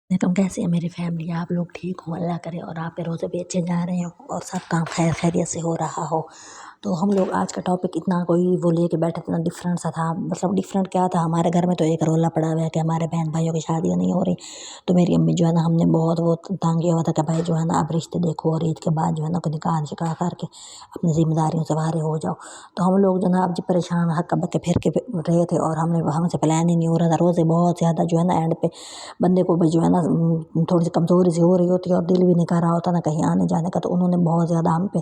تم کیسے ہیں میری فیملی؟ آپ لوگ ٹھیک ہو؟ اللہ کرے اور آپ کے روزے بھی اچھے جا رہے ہوں اور سب کام خیر خیریت سے ہو رہا ہو۔ تو ہم لوگ آج کا ٹاپک اتنا کوئی وہ لے کے بیٹھے، اتنا ڈفرینٹ سا تھا، مطلب ڈفرینٹ کیا تھا، ہمارے گھر میں تو ایک رولہ پڑا ہوا ہے کہ ہمارے بہن بھائیوں کی شادیاں نہیں ہو رہی۔ تو میری امی جو ہے نا، ہم نے بہت وہ تانگ کیا ہوا تھا کہ بھائی جو ہے نا اب رشتے دیکھو اور عید کے بعد جو ہے نا کوئی نکاح شکاح کر کے اپنی ذمہ داریوں سے باہر ہو جاؤ۔ تو ہم لوگ جو نا اب جی پریشان ہکا بکے پھر کے رہے تھے، اور ہم سے پلان ہی نہیں ہو رہا تھا۔ روزے بہت زیادہ جو ہے نا اینڈ پہ بندے کو بھی جو ہے نا تھوڑی سی کمزوری سی ہو رہی ہوتی ہے اور دل بھی نہیں کر رہا ہوتا نا کہیں آنے جانے کا۔ تو انہوں نے بہت زیادہ ہم پہ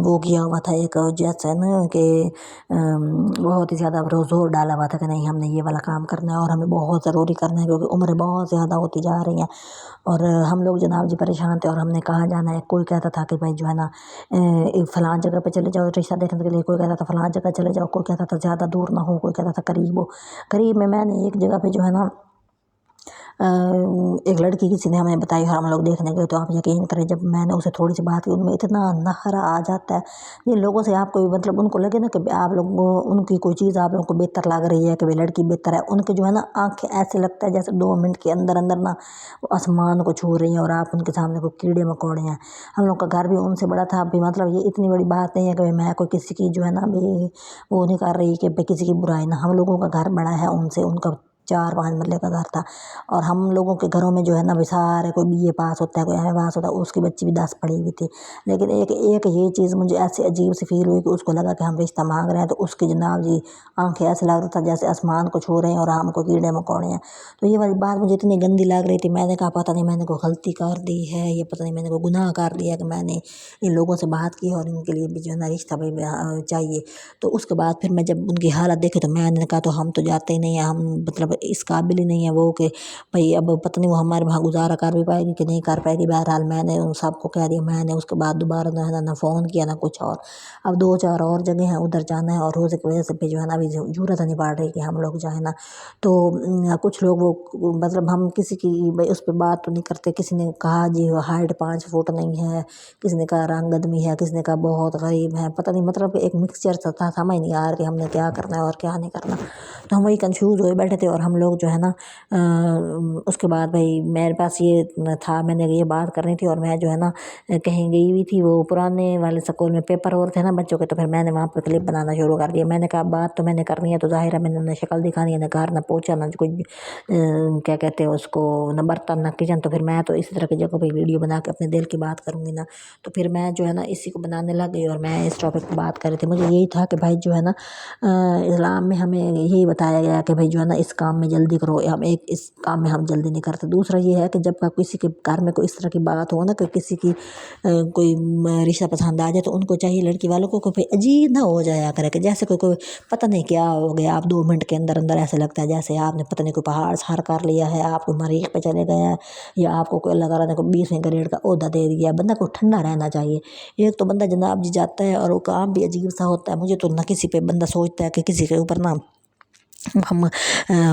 وہ کیا ہوا تھا، ایک جیسے نا کہ بہت ہی زیادہ زور ڈالا ہوا تھا کہ نہیں ہم نے یہ والا کام کرنا ہے اور ہمیں بہت ضروری کرنا ہے، کیونکہ عمریں بہت زیادہ ہوتی جا رہی ہیں۔ اور ہم لوگ جناب جی پریشان تھے، اور ہم نے کہاں جانا ہے۔ کوئی کہتا تھا کہ بھائی جو ہے نا فلاں جگہ پہ چلے جاؤ رشتہ دیکھنے کے لیے، کوئی کہتا تھا فلاں جگہ چلے جاؤ، کوئی کہتا تھا زیادہ دور نہ ہو، کوئی کہتا تھا قریب ہو۔ قریب میں نے ایک جگہ پہ جو ہے نا ایک لڑکی کسی نے ہمیں بتائی اور ہم لوگ دیکھنے گئے۔ تو آپ یقین کریں جب میں نے اسے تھوڑی سی بات کی، ان میں اتنا نخرہ آ جاتا ہے جن لوگوں سے آپ کو مطلب ان کو لگے نا کہ آپ لوگ ان کی کوئی چیز آپ لوگوں کو بہتر لگ رہی ہے کہ وہ لڑکی بہتر ہے، ان کے جو ہے نا آنکھیں ایسے لگتا ہے جیسے 2 منٹ کے اندر اندر نا وہ آسمان کو چھو رہی ہیں اور آپ ان کے سامنے کوئی کیڑے مکوڑے ہیں۔ ہم لوگ کا گھر بھی ان سے بڑا تھا، ابھی مطلب یہ اتنی بڑی بات نہیں ہے کہ میں کوئی کسی کی جو ہے نا وہ نہیں کر رہی کہ کسی کی برائی نہ۔ ہم لوگوں کا گھر بڑا ہے ان سے، ان کا 4-5 مرلے کا گھر تھا، اور ہم لوگوں کے گھروں میں جو ہے نا بھی سارے کوئی BA پاس ہوتا ہے، کوئی MA پاس ہوتا ہے، اس کی بچی بھی 10 پڑھی ہوئی تھی۔ لیکن ایک یہ چیز مجھے ایسے عجیب سی فیل ہوئی کہ اس کو لگا کہ ہم رشتہ مانگ رہے ہیں، تو اس کی جناب جی آنکھیں ایسے لگ رہا تھا جیسے آسمان کو چھو رہے ہیں اور ہم کو کیڑے مکوڑے ہیں۔ تو یہ والی بات مجھے اتنی گندی لگ رہی تھی، میں نے کہا پتہ نہیں میں نے کوئی غلطی کر دی ہے، یہ پتہ نہیں میں نے کوئی گناہ کر دیا کہ میں نے ان لوگوں سے بات کی اور ان کے لیے بھی جو ہے نا رشتہ بھی چاہیے۔ تو اس کے بعد پھر میں جب ان کی حالت دیکھی تو میں نے کہا تو ہم تو جاتے ہی نہیں ہیں، ہم مطلب اس قابل ہی نہیں ہیں وہ کہ بھئی اب پتہ نہیں وہ ہمارے وہاں گزارا کر بھی پائے گی کہ نہیں کر پائے گی۔ بہرحال میں نے ان سب کو کہہ دیا، میں نے اس کے بعد دوبارہ نہ فون کیا نہ کچھ اور۔ اب 2-4 اور جگہ ہیں ادھر جانا ہے، اور روزے کی وجہ سے بھی جو ہے نا ابھی ضرورت نہیں پڑ رہی کہ ہم لوگ جائیں نا۔ تو کچھ لوگ وہ مطلب ہم کسی کی اس پہ بات تو نہیں کرتے، کسی نے کہا جی ہائٹ 5 فٹ نہیں ہے، کسی نے کہا رنگ آدمی ہے، کسی نے کہا بہت غریب ہے، پتہ نہیں مطلب ایک مکسچر سا تھا، سمجھ نہیں آ رہا کہ ہم نے کیا کرنا ہے اور کیا نہیں کرنا۔ تو ہم وہی کنفیوز ہوئے بیٹھے تھے، اور ہم لوگ جو ہے نا اس کے بعد بھائی میرے پاس یہ تھا، میں نے یہ بات کرنی تھی، اور میں جو ہے نا کہیں گئی ہوئی تھی وہ پرانے والے سکول میں پیپر اور تھے نا بچوں کے، تو پھر میں نے وہاں پہ کلپ بنانا شروع کر دیا۔ میں نے کہا بات تو میں نے کرنی ہے تو ظاہر ہے میں نے نہ شکل دکھانی ہے، نہ گھر، نہ پوچھا، نہ کوئی کیا کہتے ہیں اس کو، نہ برتن، نہ کچن۔ تو پھر میں تو اسی طرح کی جگہ پہ ویڈیو بنا کے اپنے دل کی بات کروں گی نا۔ تو پھر میں جو ہے نا اسی کو بنانے لگ گئی، اور میں اس ٹاپک پہ بات کر رہی تھی۔ مجھے یہی تھا کہ بھائی جو ہے نا اسلام میں ہمیں یہی بتایا گیا کہ بھائی جو ہے نا اس کام میں جلدی کرو، ہم اس کام میں ہم جلدی نہیں کرتے۔ دوسرا یہ ہے کہ جب کسی کے گھر میں کوئی اس طرح کی بات ہو نا کہ کسی کی کوئی رشتہ پسند آ جائے، تو ان کو چاہیے لڑکی والوں کو کوئی عجیب نہ ہو جایا کرے کہ جیسے کوئی پتہ نہیں کیا ہو گیا، آپ 2 منٹ کے اندر اندر ایسے لگتا ہے جیسے آپ نے پتہ نہیں کوئی پہاڑ سار کر لیا ہے، آپ کو مریخ پہ چلے گئے ہیں، یا آپ کو کوئی اللہ تعالیٰ نے کوئی 20ویں گریڈ کا عہدہ دے دیا ہے۔ بندہ کو ٹھنڈا رہنا چاہیے۔ ایک تو بندہ جناب جی جاتا ہے اور وہ کام بھی عجیب سا ہوتا ہے، مجھے تو نہ کسی پہ بندہ سوچتا ہے کہ کسی کے اوپر نہ ہم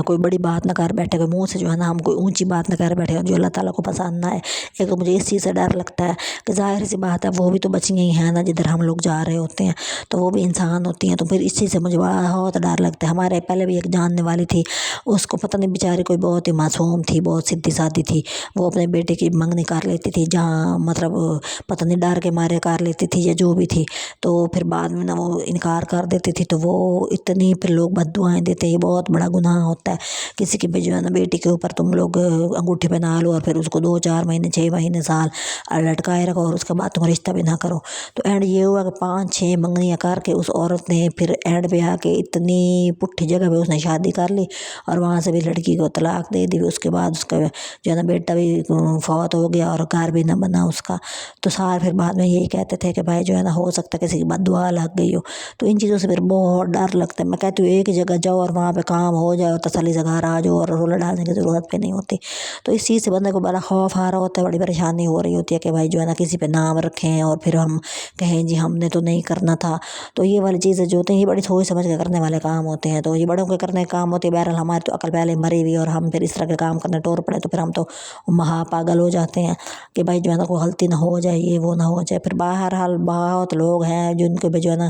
کوئی بڑی بات نہ کر بیٹھے، کوئی منہ سے جو ہے نا ہم کوئی اونچی بات نہ کر بیٹھے جو اللہ تعالیٰ کو پسند نہ ہے۔ ایک تو مجھے اس چیز سے ڈر لگتا ہے کہ ظاہر سی بات ہے وہ بھی تو بچیاں ہی ہیں نا جدھر ہم لوگ جا رہے ہوتے ہیں، تو وہ بھی انسان ہوتی ہیں۔ تو پھر اس چیز سے مجھے بہت ڈر لگتا ہے۔ ہمارے پہلے بھی ایک جاننے والی تھی، اس کو پتہ نہیں بیچاری کوئی بہت ہی معصوم تھی، بہت سیدھی سادی تھی، وہ اپنے بیٹے کی منگنی کر لیتی تھی، جہاں مطلب پتہ نہیں ڈر کے مارے کر لیتی تھی یا جو بھی تھی۔ تو پھر بعد میں نا وہ انکار کر دیتی تھی، تو وہ اتنی پھر لوگ بد دعائیں دیتے ہیں، یہ بہت بڑا گناہ ہوتا ہے۔ کسی کی بھی جو ہے نا بیٹی کے اوپر تم لوگ انگوٹھی پہنا لو اور پھر اس کو 2-4 مہینے 6 مہینے سال لٹکائے رکھو، اور اس کے بعد تم رشتہ بھی نہ کرو۔ تو اینڈ یہ ہوا کہ 5-6 منگنیاں کر کے اس عورت نے پھر اینڈ پہ آ کے اتنی پٹھی جگہ پہ اس نے شادی کر لی، اور وہاں سے بھی لڑکی کو طلاق دے دی۔ اس کے بعد اس کا جو ہے نا بیٹا بھی فوت ہو گیا اور گھر بھی نہ بنا اس کا۔ تو سارے پھر بعد میں یہی کہتے تھے کہ بھائی جو ہے نا ہو سکتا ہے کسی کی بد دعا لگ گئی ہو۔ تو ان چیزوں سے پھر بہت ڈر لگتا ہے۔ میں کہتی ہوں ایک جگہ جاؤ اور وہاں پہ کام ہو جائے اور تسلی سے گھر آ جاؤ، اور رولر ڈالنے کی ضرورت پہ نہیں ہوتی۔ تو اس چیز سے بندے کو بڑا خوف آ رہا ہوتا ہے، بڑی پریشانی ہو رہی ہوتی ہے کہ بھائی جو ہے نا کسی پہ نام رکھیں اور پھر ہم کہیں جی ہم نے تو نہیں کرنا تھا۔ تو یہ والی چیزیں جو ہوتی ہیں یہ بڑی سوچ سمجھ کے کرنے والے کام ہوتے ہیں، تو یہ بڑوں کے کرنے کام ہوتے ہیں۔ بہرحال ہماری تو عقل پہلے مری ہوئی، اور ہم پھر اس طرح کے کام کرنے ٹور پڑے، تو پھر ہم تو مہا پاگل ہو جاتے ہیں کہ بھائی جو ہے نا کوئی غلطی نہ ہو جائے، یہ وہ نہ ہو جائے۔ پھر بہرحال بہت لوگ ہیں جن کو بھی جو ہے نا